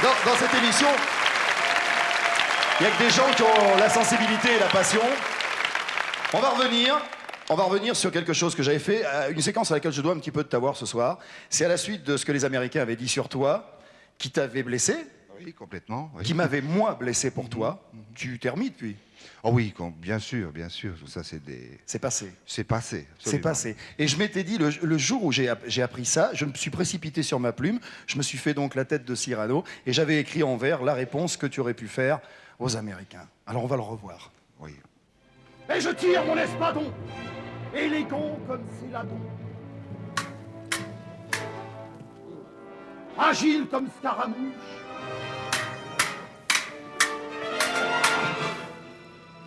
Dans cette émission, il n'y a que des gens qui ont la sensibilité et la passion. On va revenir sur quelque chose que j'avais fait, une séquence à laquelle je dois un petit peu de t'avoir ce soir. C'est à la suite de ce que les Américains avaient dit sur toi, qui t'avait blessé. Oui, complètement. Oui. Qui m'avait, moi, blessé pour toi. Tu t'es remis depuis. Oh oui, bien sûr, bien sûr. Tout ça, c'est des... C'est passé. C'est passé. C'est Absolument. passé. Et je m'étais dit, le jour où j'ai appris ça, je me suis précipité sur ma plume, je me suis fait donc la tête de Cyrano, et j'avais écrit en vers la réponse que tu aurais pu faire aux Américains. Alors on va le revoir. Oui. Et je tire mon espadon, élégant comme Céladon, agile comme Scaramouche.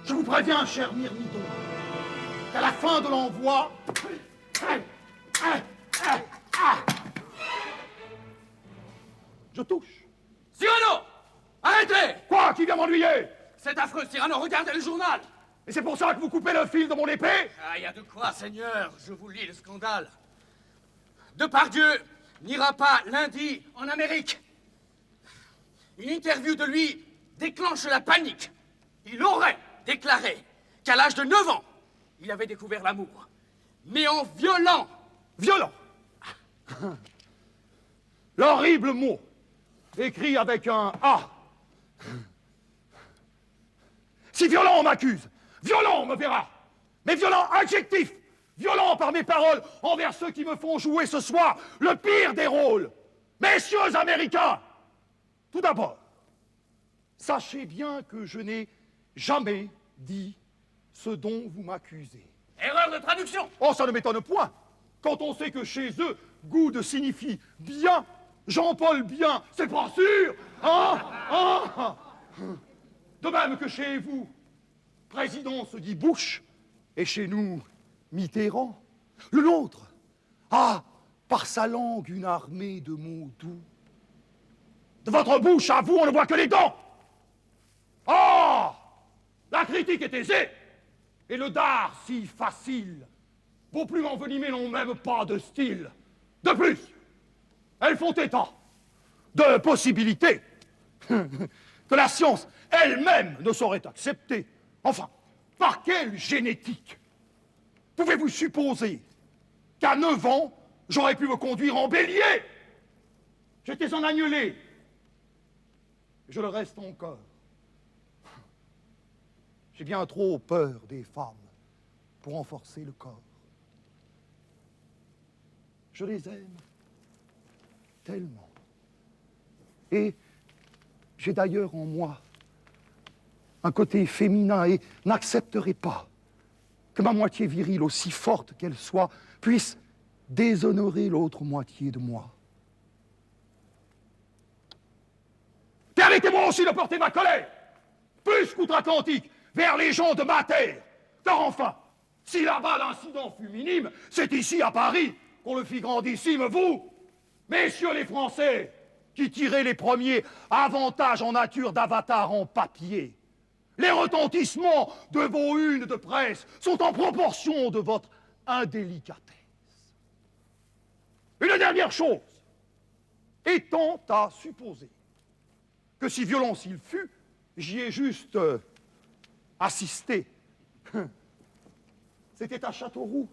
Je vous préviens, cher Myrmidon, qu'à la fin de l'envoi, je touche. Cyrano! Arrêtez! Quoi? Qui vient m'ennuyer? C'est affreux, Cyrano, regardez le journal! Et c'est pour ça que vous coupez le fil de mon épée? Ah, y a de quoi, Seigneur? Je vous lis le scandale. Depardieu n'ira pas lundi en Amérique. Une interview de lui déclenche la panique. Il aurait déclaré qu'à l'âge de 9 ans, il avait découvert l'amour. Mais en violant. Violent. L'horrible mot, écrit avec un A. Si violent on m'accuse, violent on me verra. Mais violent adjectif, violent par mes paroles envers ceux qui me font jouer ce soir le pire des rôles. Messieurs Américains, tout d'abord, sachez bien que je n'ai jamais dit ce dont vous m'accusez. Erreur de traduction! Oh, ça ne m'étonne point, quand on sait que chez eux, good signifie bien. Jean-Paul bien, c'est pas sûr, hein? De même que chez vous, président se dit Bush, et chez nous, Mitterrand. Le nôtre a, par sa langue, une armée de mots doux. De votre bouche à vous, on ne voit que les dents. Ah! La critique est aisée, et le dard si facile. Vos plumes envenimées n'ont même pas de style. De plus, elles font état de possibilités que la science elle-même ne saurait accepter. Enfin, par quelle génétique pouvez-vous supposer qu'à 9 ans, j'aurais pu me conduire en bélier? J'étais en agnelé. Je le reste encore. J'ai bien trop peur des femmes pour en forcer le corps. Je les aime tellement. Et j'ai d'ailleurs en moi un côté féminin et n'accepterai pas que ma moitié virile, aussi forte qu'elle soit, puisse déshonorer l'autre moitié de moi. Permettez-moi aussi de porter ma colère, plus qu'outre-Atlantique, vers les gens de ma terre. Car enfin, si là-bas l'incident fut minime, c'est ici, à Paris, qu'on le fit grandissime, vous, messieurs les Français, qui tirez les premiers avantages en nature d'avatar en papier. Les retentissements de vos unes de presse sont en proportion de votre indélicatesse. Une dernière chose, étant à supposer que si violence il fut, j'y ai juste assisté. C'était à Châteauroux.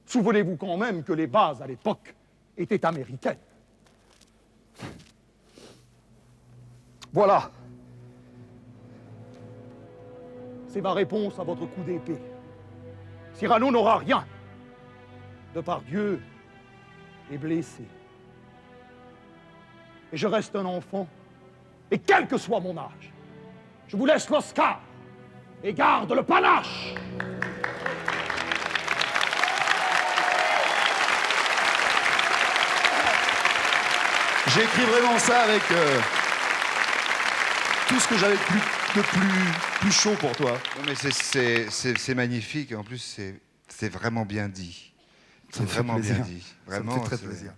Souvenez-vous quand même que les bases à l'époque étaient américaines. Voilà. C'est ma réponse à votre coup d'épée. Cyrano n'aura rien. Depardieu est blessé. Et je reste un enfant. Et quel que soit mon âge, je vous laisse l'Oscar et garde le panache. J'ai écrit vraiment ça avec tout ce que j'avais de plus chaud pour toi. Non, mais c'est magnifique. En plus, c'est vraiment bien dit. Ça me fait C'est vraiment bien plaisir. dit. Ça me Vraiment, fait très c'est- plaisir.